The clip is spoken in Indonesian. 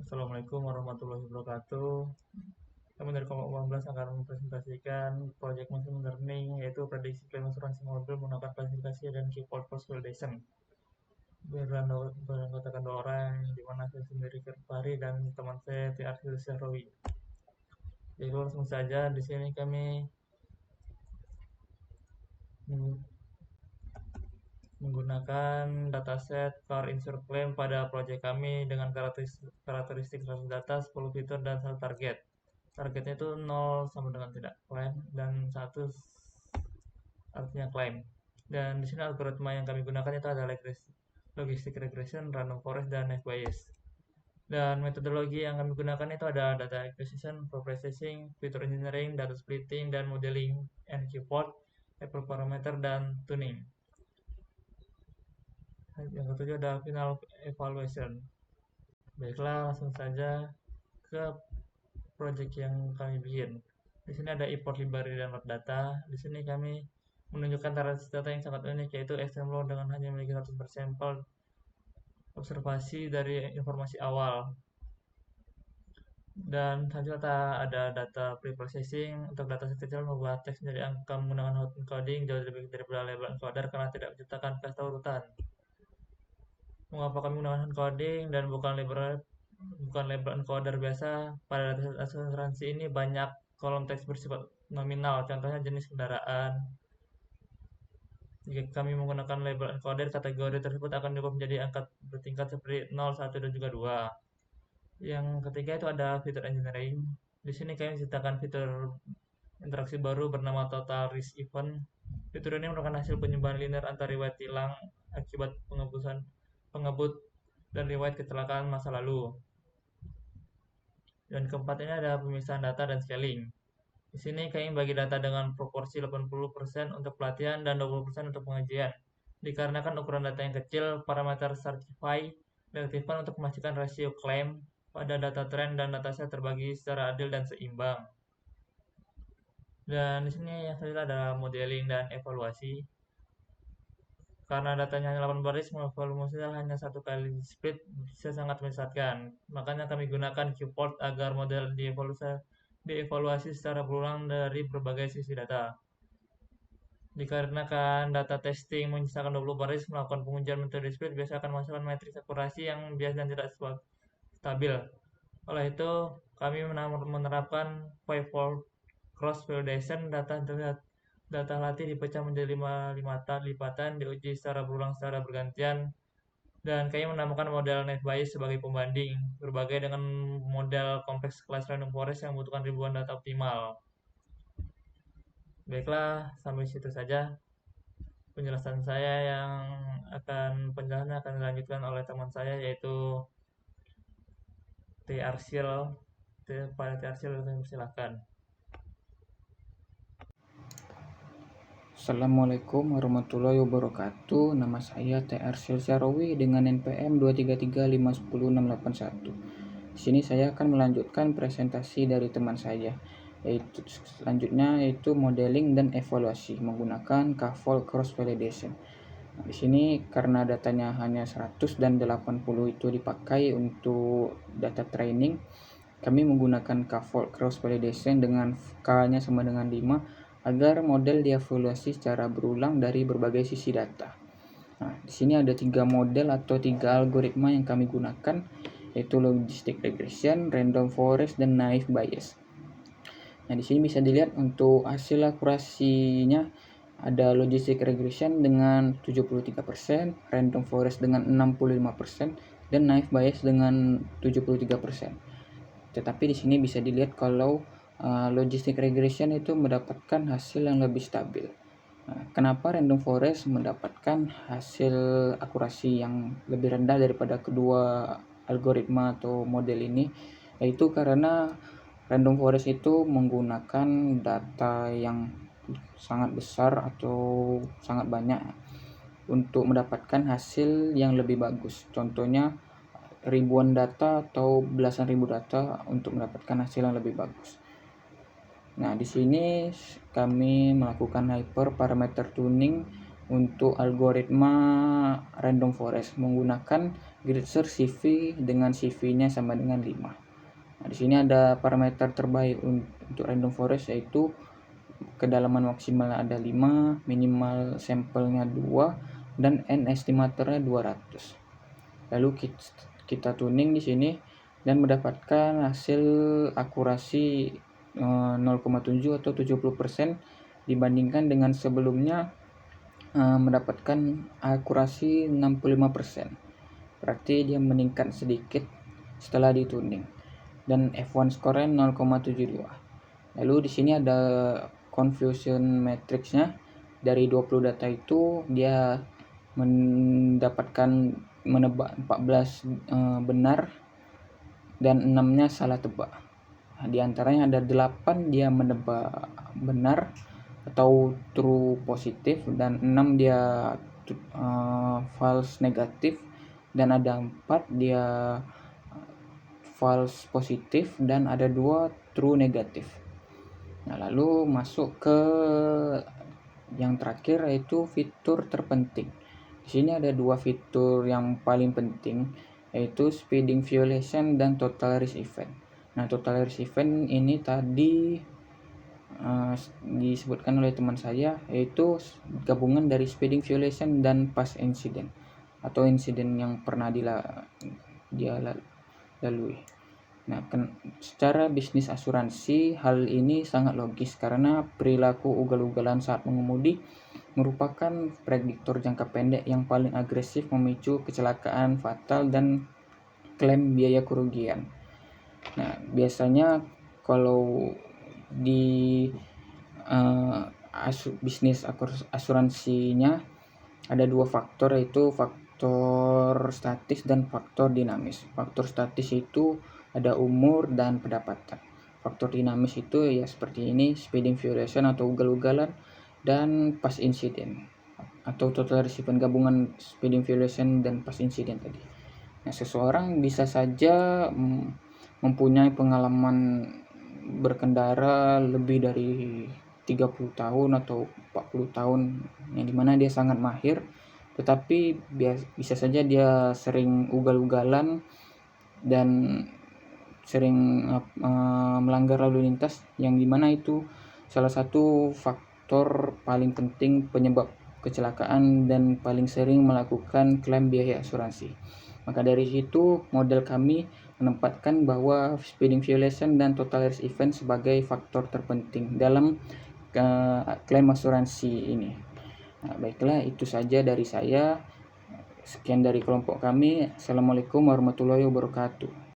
Assalamualaikum warahmatullahi wabarakatuh. Kami dari kelompok 14 akan mempresentasikan proyek machine learning yaitu prediksi klaim asuransi mobil menggunakan klasifikasi dan keyword post validation. Beranggotakan 2 orang, di mana saya sendiri Fahri dan teman saya TR Syahrawi. Jadi langsung saja di sini kami menggunakan dataset car insurance claim pada proyek kami dengan karakteristik 100 data, 10 fitur, dan 1 target. Targetnya itu 0 sama dengan tidak klaim dan 1 artinya klaim. Dan di sini algoritma yang kami gunakan itu adalah logistic regression, random forest, dan naive bayes. Dan metodologi yang kami gunakan itu ada data acquisition, processing, feature engineering, data splitting, dan modeling and keyword, Apple parameter, dan tuning. Yang ketujuh ada final evaluation. Baiklah, langsung saja ke project yang kami bikin. Di sini ada import library download data. Di sini kami menunjukkan data yang sangat unik, yaitu XML dengan hanya memiliki 100 sampel observasi dari informasi awal. Dan selanjutnya ada data pre-processing. Untuk data kecil membuat teks menjadi angka menggunakan hot encoding jauh lebih daripada label encoder karena tidak menciptakan kasta urutan. Mengapa kami menggunakan encoding dan bukan label encoder biasa? Pada data asuransi ini banyak kolom teks bersifat nominal, contohnya jenis kendaraan. Jika kami menggunakan label encoder, kategori tersebut akan diubah menjadi angka bertingkat seperti 0, 1, dan juga 2. Yang ketiga itu ada fitur engineering. Di sini kami menciptakan fitur interaksi baru bernama total risk event. Fitur ini merupakan hasil penyumbang linear antara riwayat tilang akibat pengebut dan riwayat kecelakaan masa lalu. Dan keempat ini ada pemisahan data dan scaling. Di sini kami bagi data dengan proporsi 80% untuk pelatihan dan 20% untuk pengajian. Dikarenakan ukuran data yang kecil, parameter certify diaktifkan untuk memastikan rasio klaim pada data trend dan dataset terbagi secara adil dan seimbang. Dan di sini yang selanjutnya ada modeling dan evaluasi. Karena datanya hanya 8 baris, volume hanya 1 kali split bisa sangat menyesatkan. Makanya kami gunakan Qport agar model dievaluasi secara berulang dari berbagai sisi data. Dikarenakan data testing menyisakan 20 baris, melakukan pengujian metode split biasa akan menghasilkan matriks akurasi yang bias dan tidak stabil. Oleh itu, kami menerapkan 5-fold cross validation. Data latih dipecah menjadi 5 lipatan, diuji secara berulang secara bergantian, dan kami menambahkan model naive bayes sebagai pembanding, berbagai dengan model kompleks kelas random forest yang membutuhkan ribuan data optimal. Baiklah, sampai situ saja penjelasan saya. Penjelasannya akan dilanjutkan oleh teman saya, yaitu T. Arsil. Pada T. Arsil, silakan. Assalamualaikum warahmatullahi wabarakatuh. Nama saya TR Syahrawi dengan NPM 233510681. Di sini saya akan melanjutkan presentasi dari teman saya, yaitu modeling dan evaluasi menggunakan Kafol Cross Validation. Nah, di sini karena datanya hanya 100 dan 80 itu dipakai untuk data training, kami menggunakan Kafol Cross Validation dengan K-nya sama dengan 5 agar model dievaluasi secara berulang dari berbagai sisi data. Nah, di sini ada 3 model atau 3 algoritma yang kami gunakan, yaitu logistic regression, random forest, dan naive bayes. Nah, di sini bisa dilihat untuk hasil akurasinya ada logistic regression dengan 73%, random forest dengan 65%, dan naive bayes dengan 73%. Tetapi di sini bisa dilihat kalau logistic regression itu mendapatkan hasil yang lebih stabil. Kenapa random forest mendapatkan hasil akurasi yang lebih rendah daripada kedua algoritma atau model ini? Yaitu karena random forest itu menggunakan data yang sangat besar atau sangat banyak untuk mendapatkan hasil yang lebih bagus. Contohnya ribuan data atau belasan ribu data untuk mendapatkan hasil yang lebih bagus. Nah, di sini kami melakukan hyperparameter tuning untuk algoritma random forest menggunakan Gritser CV dengan CV-nya sama dengan 5. Nah, di sini ada parameter terbaik untuk random forest, yaitu kedalaman maksimal ada 5, minimal sampelnya 2, dan n estimatornya 200. Lalu kita tuning di sini dan mendapatkan hasil akurasi 0,7 atau 70% dibandingkan dengan sebelumnya mendapatkan akurasi 65%. Berarti dia meningkat sedikit setelah dituning. Dan F1 score-nya 0,72. Lalu di sini ada confusion matrix-nya. Dari 20 data itu dia menebak 14 benar dan 6-nya salah tebak. Nah, di antaranya ada 8 dia menebak benar atau true positif, dan 6 dia false negatif, dan ada 4 dia false positif, dan ada 2 true negatif. Nah, lalu masuk ke yang terakhir, yaitu fitur terpenting. Di sini ada 2 fitur yang paling penting, yaitu speeding violation dan total risk event. Nah, total risk event ini tadi disebutkan oleh teman saya, yaitu gabungan dari speeding violation dan past incident atau insiden yang pernah dia lalui. Nah, secara bisnis asuransi hal ini sangat logis karena perilaku ugal-ugalan saat mengemudi merupakan prediktor jangka pendek yang paling agresif memicu kecelakaan fatal dan klaim biaya kerugian. Nah, biasanya kalau di bisnis asuransinya ada 2 faktor, yaitu faktor statis dan faktor dinamis. Faktor statis itu ada umur dan pendapatan. Faktor dinamis itu ya seperti ini, speeding violation atau ugal-ugalan, dan past incident atau total risk event, gabungan speeding violation dan past incident tadi. Nah, seseorang bisa saja mempunyai pengalaman berkendara lebih dari 30 tahun atau 40 tahun, yang dimana dia sangat mahir, tetapi bisa saja dia sering ugal-ugalan dan sering melanggar lalu lintas, yang dimana itu salah satu faktor paling penting penyebab kecelakaan dan paling sering melakukan klaim biaya asuransi. Maka dari itu model kami menempatkan bahwa speeding violation dan total risk event sebagai faktor terpenting dalam klaim asuransi ini. Nah, baiklah, itu saja dari saya. Sekian dari kelompok kami. Assalamualaikum warahmatullahi wabarakatuh.